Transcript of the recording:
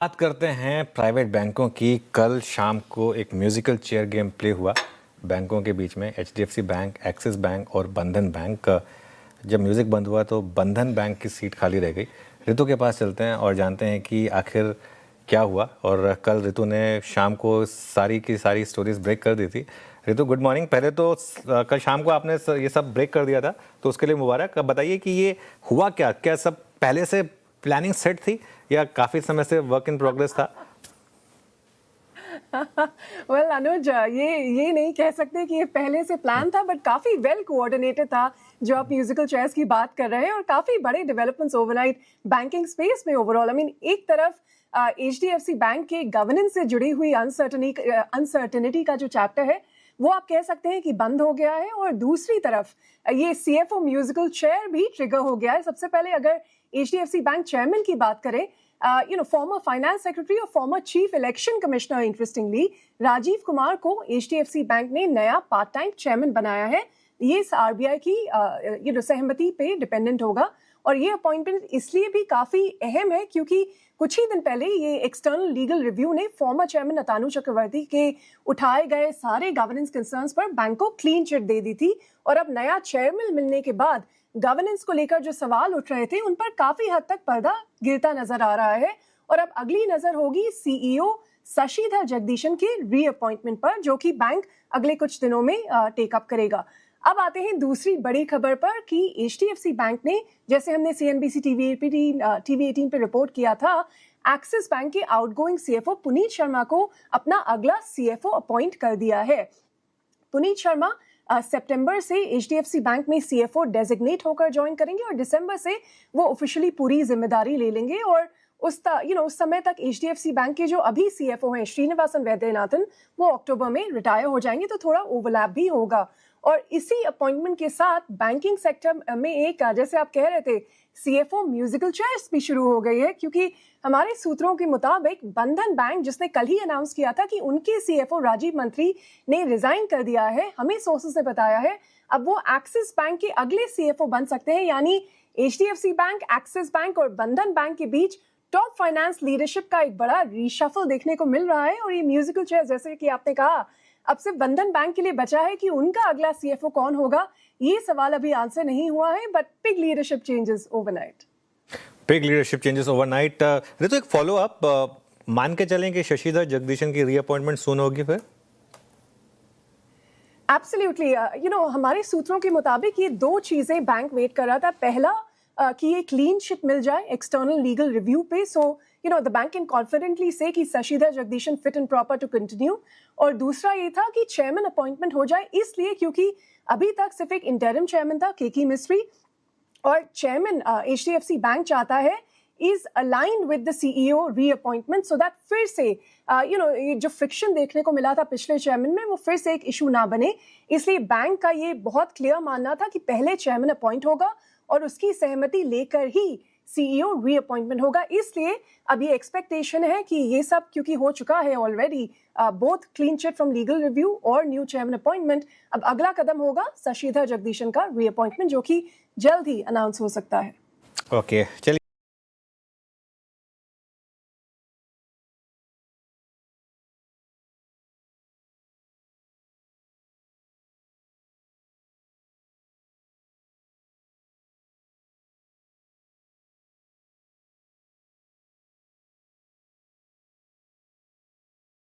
बात करते हैं प्राइवेट बैंकों की। कल शाम को एक म्यूजिकल चेयर गेम प्ले हुआ बैंकों के बीच में। एचडीएफसी बैंक, एक्सिस बैंक और बंधन बैंक। जब म्यूज़िक बंद हुआ तो बंधन बैंक की सीट खाली रह गई। ऋतु के पास चलते हैं और जानते हैं कि आखिर क्या हुआ। और कल ऋतु ने शाम को सारी की सारी स्टोरीज ब्रेक कर दी थी। ऋतु, गुड मॉर्निंग। पहले तो कल शाम को आपने ये सब ब्रेक कर दिया था तो उसके लिए मुबारक। अब बताइए कि ये हुआ क्या? क्या सब पहले से प्लानिंग सेट थी या काफी समय से वर्क इन प्रोग्रेस था? वेल अनुज, ये नहीं कह सकते कि ये पहले से प्लान था, बट काफी वेल कोऑर्डिनेटेड था। जो आप म्यूजिकल चेयर्स की बात कर रहे हैं, और काफी बड़े डेवलपमेंट्स ओवरनाइट बैंकिंग स्पेस में ओवरऑल। आई मीन, एक तरफ एचडीएफसी बैंक के गवर्नेंस से जुड़ी हुई अनसर्टेनिटी का जो चैप्टर है वो आप कह सकते हैं कि बंद हो गया है, और दूसरी तरफ ये सीएफओ म्यूजिकल चेयर भी ट्रिगर हो गया है। सबसे पहले अगर एचडीएफसी बैंक चेयरमैन की बात करें, फॉर्मर फाइनेंस सेक्रेटरी और former chief election commissioner, interestingly Rajiv Kumar को एचडीएफसी बैंक ने नया पार्ट टाइम चेयरमैन बनाया है। ये आरबीआई की सहमति पे डिपेंडेंट होगा, और ये अपॉइंटमेंट इसलिए भी काफी अहम है क्योंकि कुछ ही दिन पहले ये एक्सटर्नल लीगल रिव्यू ने फॉर्मर चेयरमैन अतानु चक्रवर्ती के उठाए गए सारे गवर्नेंस कंसर्न्स पर बैंक को क्लीन चिट दे दी थी। और अब नया चेयरमैन मिलने के बाद गवर्नेंस को लेकर जो सवाल उठ रहे थे उन पर काफी हद तक पर्दा गिरता नजर आ रहा है। और अब अगली नजर होगी सीईओ शशिधर जगदीशन के रीअपॉइंटमेंट पर, जो कि बैंक अगले कुछ दिनों में टेकअप करेगा। अब आते हैं दूसरी बड़ी खबर पर कि एचडीएफसी बैंक ने, जैसे हमने सीएनबीसी टीवी 18 पे रिपोर्ट किया था, एक्सिस बैंक के आउटगोइंग सीएफओ पुनीत शर्मा को अपना अगला सीएफओ अपॉइंट कर दिया है। पुनीत शर्मा सितंबर से एचडीएफसी बैंक में सीएफओ डेजिग्नेट होकर ज्वाइन करेंगे, और दिसंबर से वो ऑफिशियली पूरी जिम्मेदारी ले लेंगे। और उस समय तक एचडीएफसी बैंक के जो अभी सीएफओ हैं श्रीनिवासन वैद्यनाथन, वो अक्टूबर में रिटायर हो जाएंगे, तो थोड़ा ओवरलैप भी होगा। और इसी अपॉइंटमेंट के साथ बैंकिंग सेक्टर में एक, जैसे आप कह रहे थे, सीएफओ म्यूजिकल चेयर्स भी शुरू हो गई है, क्योंकि हमारे सूत्रों के मुताबिक बंधन बैंक, जिसने कल ही अनाउंस किया था कि उनके सीएफओ राजीव मंत्री ने रिजाइन कर दिया है, हमें सोर्सेस ने बताया है, अब वो एक्सिस बैंक के अगले सीएफओ बन सकते हैं। यानी एचडीएफसी बैंक, एक्सिस बैंक और बंधन बैंक के बीच टॉप फाइनेंस लीडरशिप का एक बड़ा रीशफल देखने को मिल रहा है। और ये म्यूजिकल चेयर, जैसे कि आपने कहा, अब सिर्फ बंधन बैंक के लिए बचा है कि उनका अगला सीएफओ कौन होगा। ये सवाल अभी आंसर नहीं हुआ है, but big leadership changes overnight. Big leadership changes overnight. Ritu, एक फॉलो अप, मान के चलें कि शशिधर जगदीशन की रीअपॉइंटमेंट सून होगी फिर? एब्सोल्युटली, हमारे सूत्रों के मुताबिक ये दो चीजें बैंक वेट कर रहा था। पहला, कि ये क्लीन चिट मिल जाए एक्सटर्नल लीगल रिव्यू पे, so the bank can confidently say कि Shashidhar Jagdishan fit and proper to continue. और दूसरा ये था कि चेयरमैन अपॉइंटमेंट हो जाए, इसलिए क्योंकि अभी तक सिर्फ एक इंटरिम चेयरमैन था, केके मिस्त्री, और चेयरमैन एचडीएफसी बैंक चाहता है is aligned with the CEO reappointment so that फिर से ये जो फ्रिक्शन देखने को मिला था पिछले चेयरमैन में, वो फिर से एक इशू ना बने। इसलिए बैंक का ये बहुत क्लियर मानना था कि पहले चेयरमैन अपॉइंट होगा और उसकी सहमति लेकर ही सीईओ रीअपॉइंटमेंट होगा। इसलिए अब ये एक्सपेक्टेशन है कि ये सब क्योंकि हो चुका है already, both clean chit from legal review और न्यू चेयरमैन अपॉइंटमेंट, अब अगला कदम होगा शशिधर जगदीशन का रीअपॉइंटमेंट, जो कि जल्द ही अनाउंस हो सकता है। ओके, चलिए।